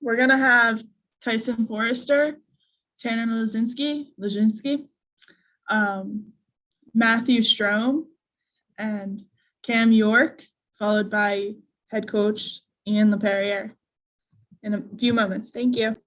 We're going to have Tyson Forrester, Tanner Lazinski, Matthew Strom, and Cam York, followed by head coach Ian LePerriere in a few moments. Thank you.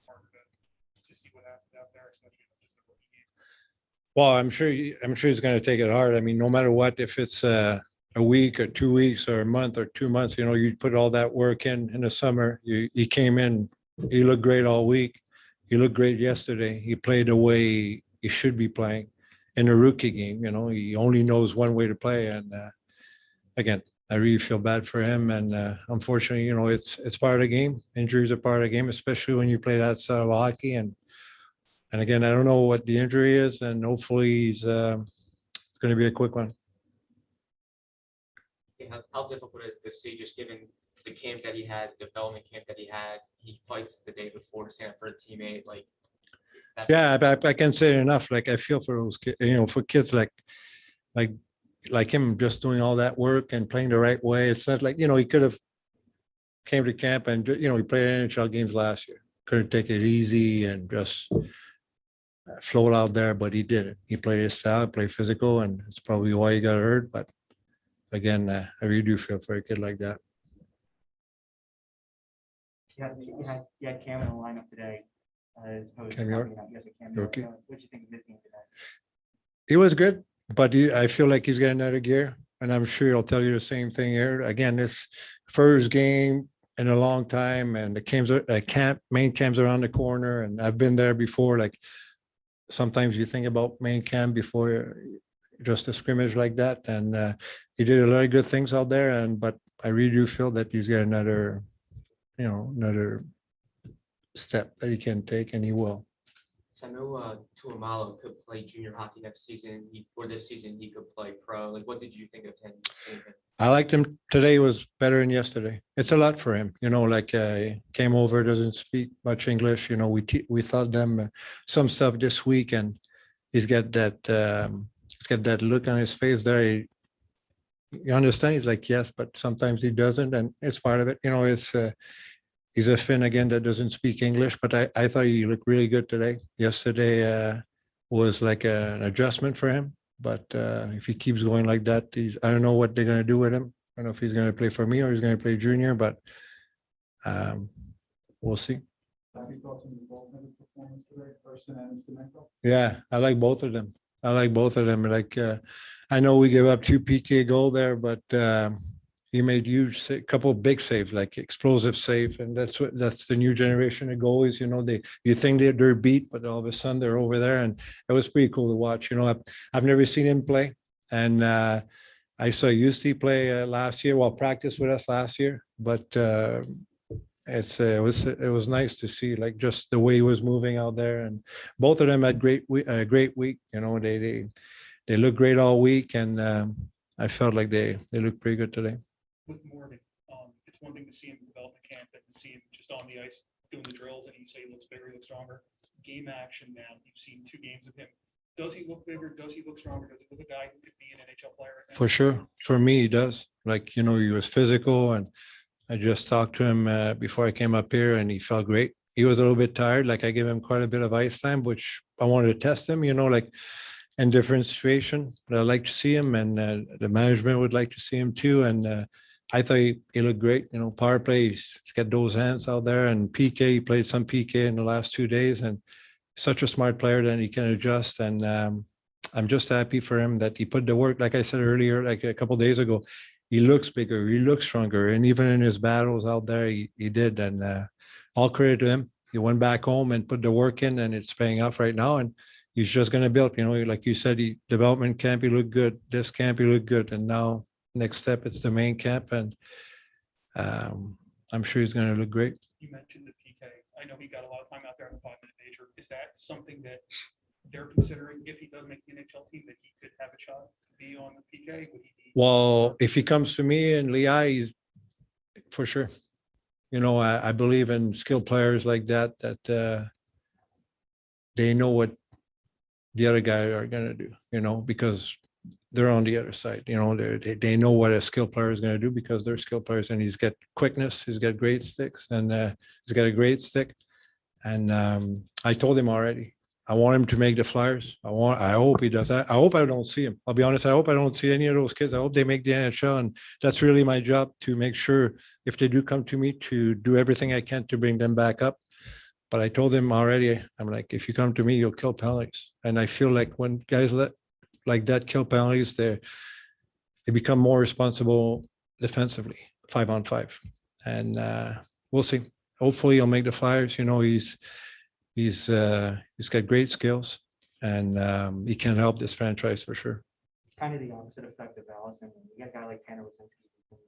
hard to see what happened out there, especially just the rookie game. Well, I'm sure he's going to take it hard. I mean, no matter what, if it's a week or 2 weeks or a month or 2 months, you know, you put all that work in the summer. He came in, he looked great all week. He looked great yesterday. He played the way he should be playing in a rookie game. You know, he only knows one way to play. And again, I really feel bad for him. And unfortunately, you know, it's part of the game. Injuries are part of the game, especially when you play that style of hockey. And again, I don't know what the injury is, and hopefully it's going to be a quick one. How difficult is this see, just given the camp that he had, the development camp that he had, he fights the day before to stand up for a teammate, like. Yeah, I can't say it enough. Like, I feel for those kids, you know, for kids like him, just doing all that work and playing the right way. It's not like, you know, he could have came to camp and, you know, he played NHL games last year. Could have taken it easy and just float out there, but he didn't. He played his style, played physical, and it's probably why he got hurt. But again, I really do feel for a kid like that. You had Cam in the lineup today, as opposed Cam to York? Cam York. Rookie. What do you think of his game today? He was good, but I feel like he's got another gear, and I'm sure he'll tell you the same thing here. Again, this first game in a long time, and the main camp's around the corner, and I've been there before. Like, sometimes you think about main camp before just a scrimmage like that, and he did a lot of good things out there. But I really do feel that he's got another step that he can take, and he will. So I know Tuamalo could play junior hockey next season, or this season he could play pro. Like, what did you think of him? I liked him today. Was better than yesterday. It's a lot for him, you know. Like, came over, doesn't speak much English. You know, we taught them some stuff this week, and he's got that look on his face there. You understand? He's like, yes, but sometimes he doesn't, and it's part of it. You know, it's he's a Finn again that doesn't speak English, but I thought he looked really good today. Yesterday was like an adjustment for him. But if he keeps going like that, I don't know what they're going to do with him. I don't know if he's going to play for me or he's going to play junior, but we'll see. Yeah, I like both of them. Like, I know we gave up 2 PK goal there, but he made couple of big saves, like explosive save, and that's the new generation of goalies. You know, you think they're beat, but all of a sudden they're over there, and it was pretty cool to watch. You know, I've never seen him play, and I saw UC play last year. Well, practice with us last year, but it was nice to see, like, just the way he was moving out there, and both of them had great week. You know, they looked great all week, and I felt like they looked pretty good today. With Morgan, it's one thing to see him in development camp and to see him just on the ice doing the drills, and you say he looks bigger, he looks stronger. Game action now, you've seen 2 games of him. Does he look bigger? Does he look stronger? Does he look a guy who could be an NHL player right now? For sure. For me, he does. Like, you know, he was physical, and I just talked to him before I came up here, and he felt great. He was a little bit tired. Like, I gave him quite a bit of ice time, which I wanted to test him, you know, like in different situation. But I like to see him, and the management would like to see him too. And I thought he looked great. You know, power play, he's got those hands out there, and PK, he played some PK in the last 2 days, and such a smart player that he can adjust. And I'm just happy for him that he put the work. Like I said earlier, like a couple of days ago, he looks bigger, he looks stronger, and even in his battles out there, he did. And all credit to him. He went back home and put the work in, and it's paying off right now. And he's just going to build. You know, like you said, development camp, he looked good. This camp, he looked good, and now next step, it's the main camp, and I'm sure he's going to look great. You mentioned the PK. I know he got a lot of time out there in the 5-minute major. Is that something that they're considering, if he does make the NHL team, that he could have a shot to be on the PK? Would he be? Well, if he comes to me and Lehigh, he's for sure. You know, I believe in skilled players like that they know what the other guy are going to do, you know, because they're on the other side. You know, they know what a skilled player is going to do because they're skilled players, and he's got quickness, he's got great sticks, and he's got a great stick. And I told him already, I want him to make the Flyers. I hope he does. I hope I don't see him. I'll be honest. I hope I don't see any of those kids. I hope they make the NHL, and that's really my job, to make sure if they do come to me, to do everything I can to bring them back up. But I told him already, I'm like, if you come to me, you'll kill penalties. And I feel like when guys like that kill penalties, they become more responsible defensively, 5-on-5. And we'll see. Hopefully he'll make the Flyers. He's got great skills, and he can help this franchise for sure. Kind of the opposite effect of Allison. You got a guy like Tanner Wasinski who's been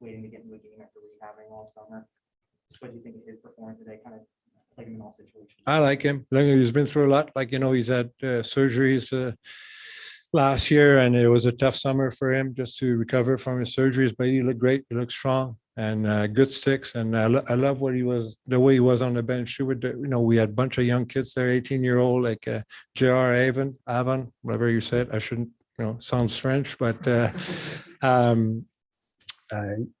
waiting to get into a game after rehabbing all summer. Just what do you think of his performance today? Kind of like him in all situations. I like him. He's been through a lot. He's had surgeries last year, and it was a tough summer for him just to recover from his surgeries. But he looked great. He looked strong and good sticks. And I love the way he was on the bench too. We had a bunch of young kids there, 18-year-old, like J.R. Avon, whatever you said. I shouldn't, sounds French, but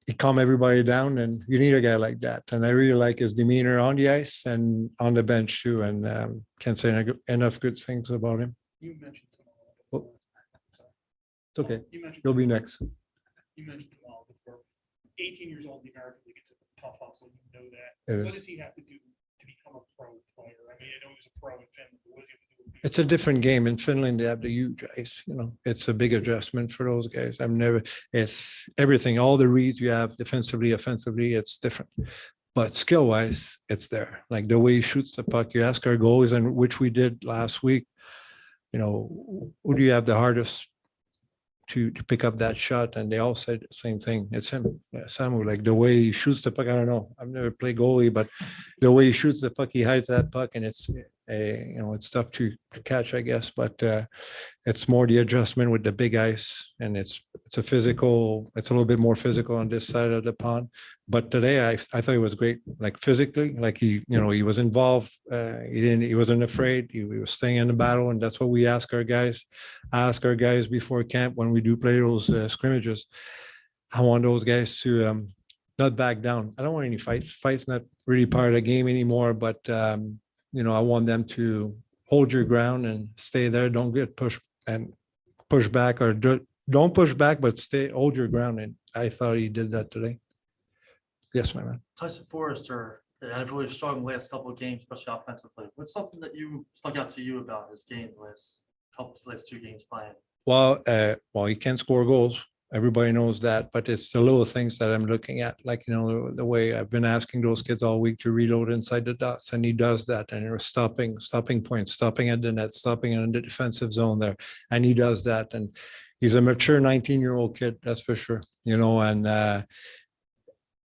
he calmed everybody down, and you need a guy like that. And I really like his demeanor on the ice and on the bench too. And can't say enough good things about him. You mentioned Tamal. Oh. It's okay. You mentioned You'll be Tamal. next. You mentioned Tamal before. 18 years old in the American League, it's a tough hustle. You know It that. is. What does he have to do to become a pro player? I mean, I know he's a pro in Finland, but what does he have to do? It's a different game. In Finland, they have the huge ice. It's a big adjustment for those guys. It's everything, all the reads you have defensively, offensively, it's different. But skill-wise, it's there. Like the way he shoots the puck, you ask our goalies, and which we did last week, who do you have the hardest to pick up that shot? And they all said the same thing. It's him. Samu, like the way he shoots the puck. I don't know. I've never played goalie, but the way he shoots the puck, he hides that puck, and it's it's tough to catch, I guess. But it's more the adjustment with the big ice, and it's a little bit more physical on this side of the pond. But today, I thought he was great, like physically, like he was involved. He wasn't afraid. He was staying in the battle, and that's what we ask our guys before camp when we do play those scrimmages. I want those guys to not back down. I don't want any fights. Fights not really part of the game anymore, but I want them to hold your ground and stay there. Don't get pushed and push back, or don't push back, but hold your ground. And I thought he did that today. Yes, my man. Tyson Forrester had a really strong last couple of games, especially offensively. What's something that you stuck out to you about his game last 2 games playing? Well, he can score goals. Everybody knows that, but it's the little things that I'm looking at, like, the way I've been asking those kids all week to reload inside the dots, and he does that. And we're stopping points, stopping at the net, stopping in the defensive zone there. And he does that. And he's a mature 19-year-old kid, that's for sure, and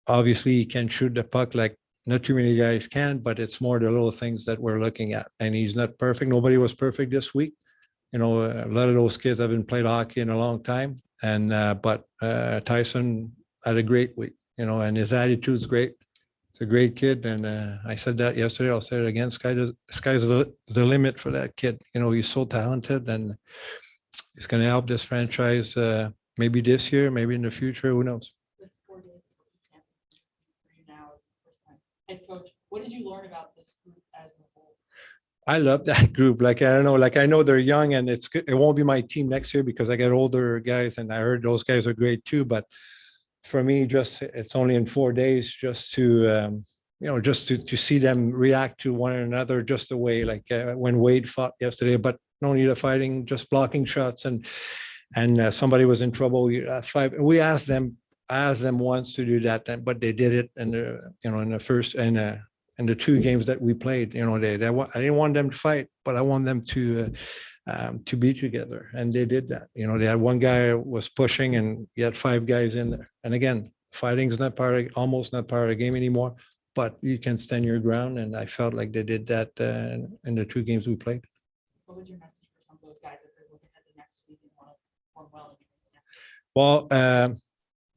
obviously he can shoot the puck like not too many guys can, but it's more the little things that we're looking at. And he's not perfect. Nobody was perfect this week. A lot of those kids haven't played hockey in a long time. And but Tyson had a great week, and his attitude's great. He's a great kid, and I said that yesterday. I'll say it again. Sky's the limit for that kid. He's so talented, and he's going to help this franchise. Maybe this year, maybe in the future. Who knows? With 4 days of camp for you now as the first time head coach, what did you learn about this group as a whole? I love that group. Like, I don't know, like I know they're young, and it won't be my team next year because I get older guys, and I heard those guys are great too. But for me, it's only in 4 days just to, just to see them react to one another just the way, like when Wade fought yesterday, but no need of fighting, just blocking shots. And somebody was in trouble. We asked them once to do that, but they did it. And, in the first, and the 2 games that we played, I didn't want them to fight, but I want them to be together. And they did that. They had one guy was pushing, and you had 5 guys in there. And again, fighting is almost not part of the game anymore, but you can stand your ground. And I felt like they did that in the 2 games we played. What was your message for some of those guys as they look ahead to next week and want to perform well? Well,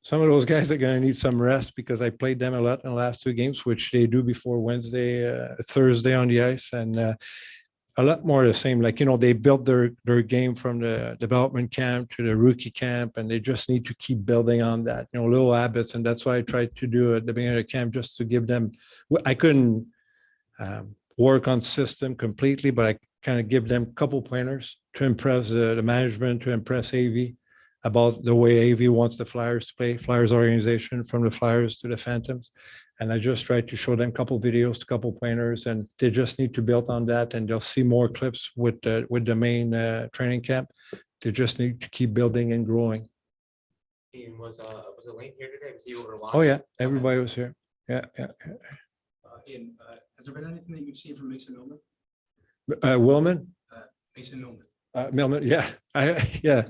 some of those guys are going to need some rest because I played them a lot in the last 2 games, which they do before Thursday on the ice, and a lot more the same. Like, they built their game from the development camp to the rookie camp, and they just need to keep building on that, little habits. And that's why I tried to do at the beginning of the camp, just to give them, I couldn't work on system completely, but I kind of give them a couple pointers to impress the management, to impress AV. about the way AV wants the Flyers to play, Flyers organization, from the Flyers to the Phantoms. And I just tried to show them a couple videos, a couple pointers, and they just need to build on that, and they'll see more clips with the main training camp. They just need to keep building and growing. Ian, was Elaine here today? Was he over watching? Oh yeah, everybody was here. Yeah. Ian, has there been anything that you've seen from Mason Millman? Willman, Mason Millman. Millman, yeah.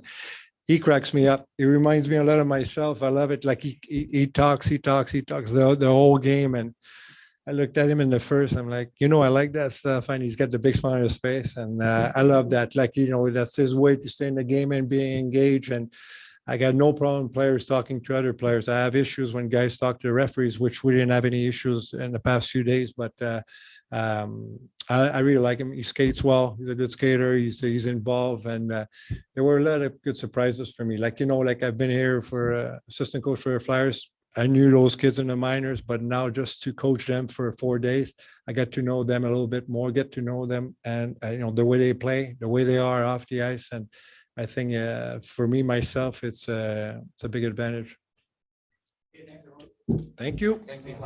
He cracks me up. He reminds me a lot of myself. I love it. Like he talks the whole game. And I looked at him in the first. I'm like, I like that stuff. And he's got the big smile on his face. And I love that. Like, that's his way to stay in the game and being engaged. And I got no problem players talking to other players. I have issues when guys talk to the referees, which we didn't have any issues in the past few days. But I really like him. He skates well. He's a good skater. He's involved, and there were a lot of good surprises for me. Like I've been here for assistant coach for the Flyers. I knew those kids in the minors, but now just to coach them for 4 days, I got to know them a little bit more. Get to know them, and the way they play, the way they are off the ice, and I think for me myself, it's a big advantage. Thank you. Thank you.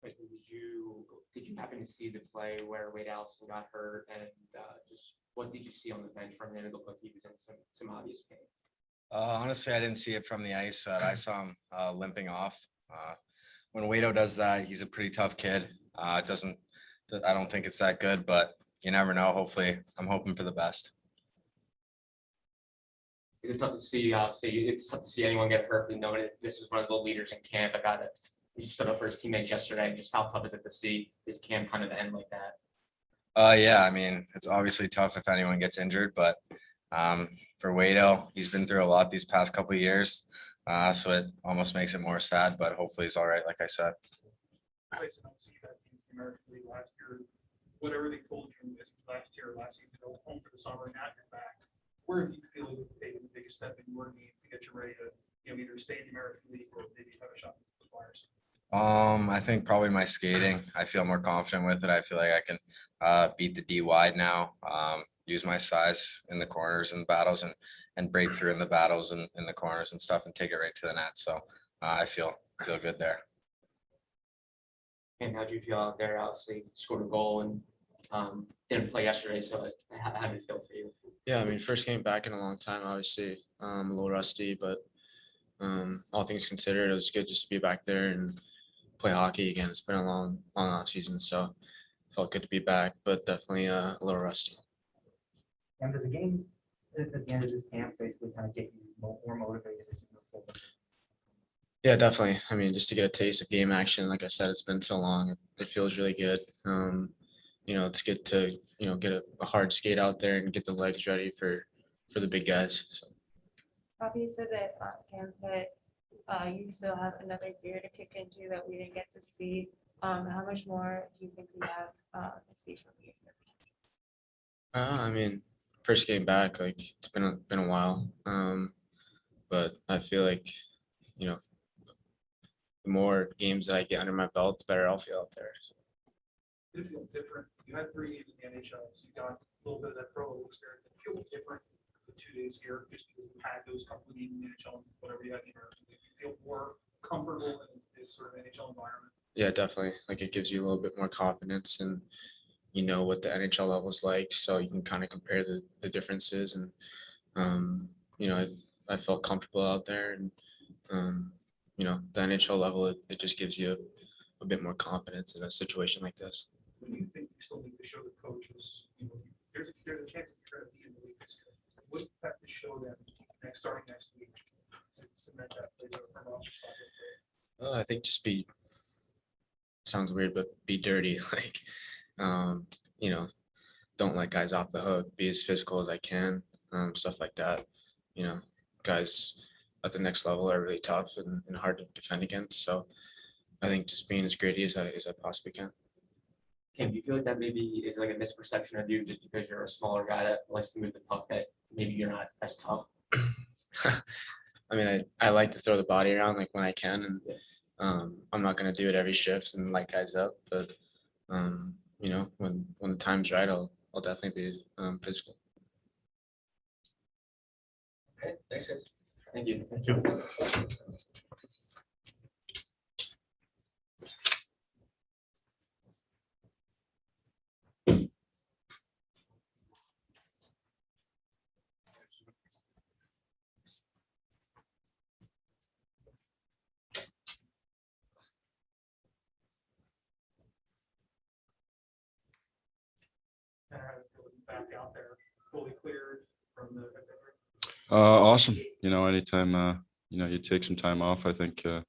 Wait, did you happen to see the play where Wade Allison got hurt, and just what did you see on the bench from him? It looked like he was in some obvious pain. Honestly, I didn't see it from the ice, but I saw him limping off. When Wado does that, he's a pretty tough kid. I don't think it's that good, but you never know. Hopefully, I'm hoping for the best. Is it tough to see? It's tough to see anyone get hurt. We know that this is one of the leaders in camp. A guy that's he stood up for his teammates yesterday. Just how tough is it to see his camp kind of end like that? Yeah, I mean, it's obviously tough if anyone gets injured, but for Wado, he's been through a lot these past couple of years, so it almost makes it more sad. But hopefully, he's all right. Like I said. Tyson, obviously you got into the American League last year. Whatever they told you last season, go home for the summer, now you're back. Where have you feel you've taken the biggest step in your game to get you ready to either stay in the American League or maybe have a shot with the Flyers? I think probably my skating. I feel more confident with it. I feel like I can beat the D wide now, use my size in the corners and battles and break through in the battles and in the corners and stuff and take it right to the net. So I feel good there. And how do you feel out there? Obviously scored a goal and didn't play yesterday, so how did it feel for you? Yeah, I mean, first game back in a long time, obviously. A little rusty, but all things considered, it was good just to be back there and play hockey again. It's been a long off season, so it felt good to be back, but definitely a little rusty. And does a game at the end of this camp basically kind of get you more motivated as you move forward? Yeah, definitely. I mean, just to get a taste of game action, like I said, it's been so long. It feels really good. It's good to, get a hard skate out there and get the legs ready for the big guys. So. Bobby, you said that camp that you still have another gear to kick into that we didn't get to see. How much more do you think we have to see from you? I mean, first game back, like it's been a while, but I feel like, the more games that I get under my belt, the better I'll feel out there. Did it feel different? You had 3 games in the NHL, so you got a little bit of that pro experience. Did it feel different the 2 days here, just because you had those couple of games in the NHL, whatever you had in America? Did you feel more comfortable in this sort of NHL environment? Yeah, definitely. Like it gives you a little bit more confidence and what the NHL level is like, so you can kind of compare the differences. And I felt comfortable out there, and the NHL level, it just gives you a bit more confidence in a situation like this. When you think you still need to show the coaches, there's a chance that you're going to be in the league this year. What do you have to show them starting next week to cement that place from off? I think just sounds weird, but be dirty. Like, don't let guys off the hook, be as physical as I can, stuff like that. You know, guys at the next level are really tough and hard to defend against. So I think just being as gritty as I possibly can. Cam, do you feel like that maybe is like a misperception of you just because you're a smaller guy that likes to move the puck, that maybe you're not as tough? I mean, I like to throw the body around like when I can, and I'm not gonna do it every shift and light guys up, but you know, when the time's right, I'll definitely be physical. Okay, thanks, guys. Thank you. Thank you. And how to feel back out there, fully cleared from the. Awesome. You know, anytime, you know, you take some time off, I think you're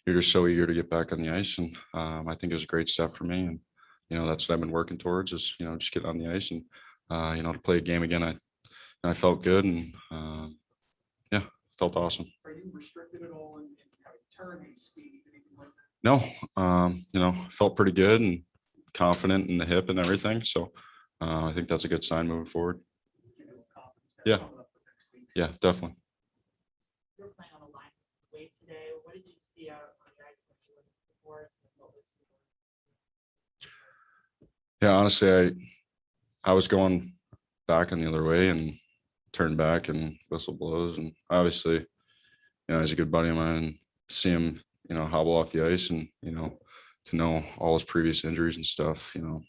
just so eager to get back on the ice. And I think it was a great step for me. And, you know, that's what I've been working towards is, you know, just get on the ice and, you know, to play a game again. I felt good and, yeah, felt awesome. Are you restricted at all in how you turn and speed, anything like that? No, you know, felt pretty good and confident in the hip and everything. So I think that's a good sign moving forward. Give you a little confidence there Yeah. coming up for next week. Yeah, definitely. You were playing on the line weight today. What did you see out on the ice when you were in the sports? And what was Yeah, honestly, I was going back on the other way and turned back and whistle blows. And obviously, you know, he's a good buddy of mine and see him, you know, hobble off the ice and, you know, to know all his previous injuries and stuff, you know,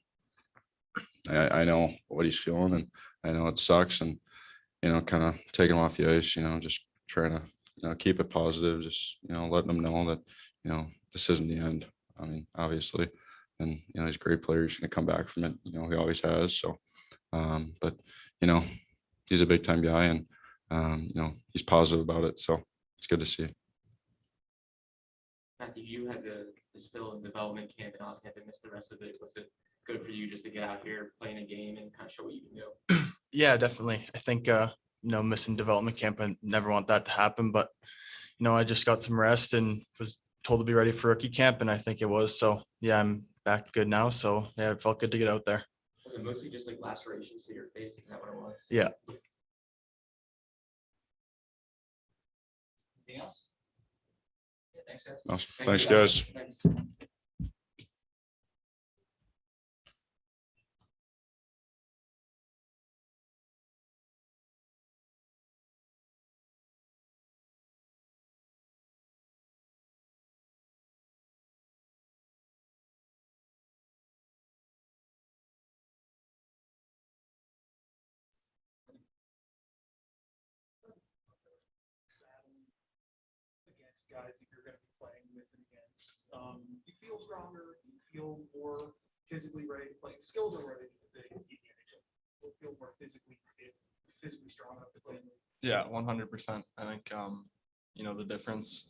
I know what he's feeling and I know it sucks and, you know, kind of taking him off the ice, you know, just trying to, you know, keep it positive, just, you know, letting him know that, you know, this isn't the end. I mean, obviously, and, you know, he's a great player. He's going to come back from it. You know, he always has. So, but, you know, he's a big time guy and, you know, he's positive about it. So it's good to see. Matthew, you had the spill in development camp and honestly had to miss the rest of it. Was it good for you just to get out here, playing a game and kind of show what you can do? Yeah, definitely. I think, you know, missing development camp, I never want that to happen, but, you know, I just got some rest and was told to be ready for rookie camp, and I think it was. So, yeah, I'm back good now. So, yeah, it felt good to get out there. Was it mostly just like lacerations to your face? Is that what it was? Yeah. Anything else? Yeah, thanks, guys. Awesome. Thank Thanks, you, guys. Thanks. Against guys that you're going to be playing with and against. You feel stronger, you feel more physically ready to play. Skills are where they need to be in the NHL. You'll feel more physically fit, physically strong enough to play. Yeah, 100%. I think, you know, the difference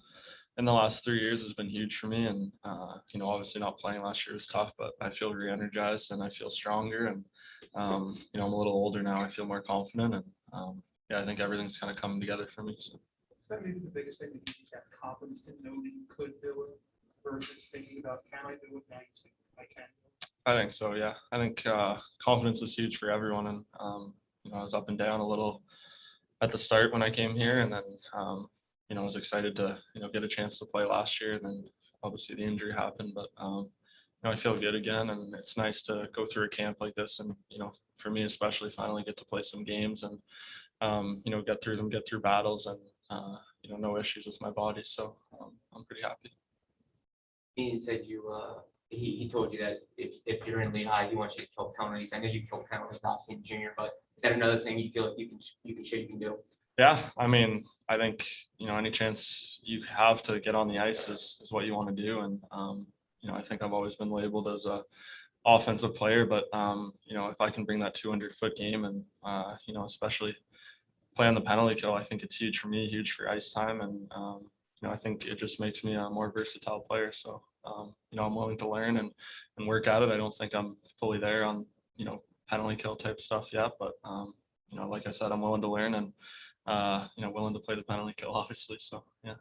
in the last 3 years has been huge for me. And, you know, obviously not playing last year was tough, but I feel re-energized and I feel stronger. And, you know, I'm a little older now. I feel more confident. And, yeah, I think everything's kind of coming together for me. So. Is that maybe the biggest thing that you just have confidence to know that you could do it versus thinking about, can I do it? Now you say, I can. I think so, yeah. I think confidence is huge for everyone. And, you know, I was up and down a little at the start when I came here. And then, you know, I was excited to, you know, get a chance to play last year. And then obviously the injury happened. But, you know, I feel good again. And it's nice to go through a camp like this. And, you know, for me especially, finally get to play some games and, you know, get through battles and, you know, no issues with my body. So I'm pretty happy. Ian said he told you that if you're in Lehigh, he wants you to kill penalties. I know you kill penalties obviously in junior, but is that another thing you feel like you can show you can do? Yeah, I mean, I think, you know, any chance you have to get on the ice is what you want to do. And, you know, I think I've always been labeled as a offensive player, but, you know, if I can bring that 200-foot game and, you know, especially play on the penalty kill, I think it's huge for me, huge for ice time. And, you know, I think it just makes me a more versatile player. So, you know, I'm willing to learn and work at it. I don't think I'm fully there on, you know, penalty kill type stuff yet, but you know, like I said, I'm willing to learn and you know, willing to play the penalty kill, obviously. So yeah.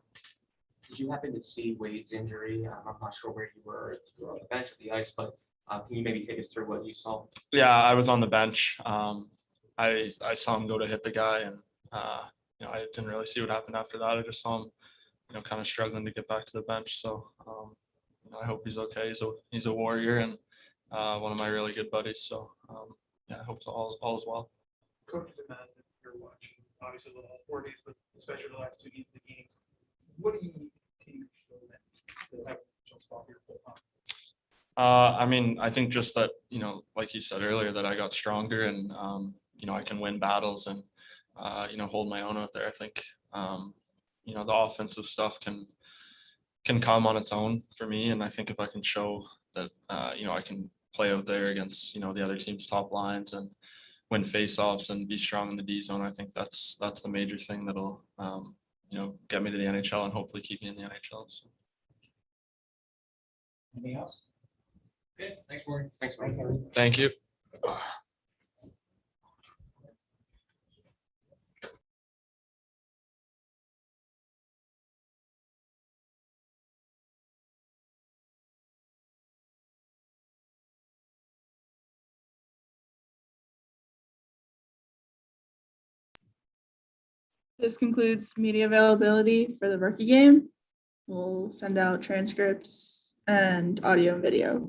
Did you happen to see Wade's injury? I'm not sure where you were, if you were on the bench or the ice, but can you maybe take us through what you saw? Yeah, I was on the bench. I saw him go to hit the guy, and you know, I didn't really see what happened after that. I just saw him, you know, kind of struggling to get back to the bench. So you know, I hope he's okay. He's a warrior and one of my really good buddies. So yeah, I hope all is well. Coaches imagine you're watching, obviously the whole 4 days, but especially the last 2 games. What do you need to show them to have a spot here full time? I mean, I think just that, you know, like you said earlier, that I got stronger and, you know, I can win battles and, you know, hold my own out there. I think, you know, the offensive stuff can come on its own for me. And I think if I can show that, you know, I can play out there against, you know, the other team's top lines and win faceoffs and be strong in the D zone, I think that's the major thing that'll, you know, get me to the NHL and hopefully keep me in the NHL. So. Anything else? Okay, thanks, Morgan. Thanks, Morgan. Thank you. This concludes media availability for the rookie game. We'll send out transcripts and audio and video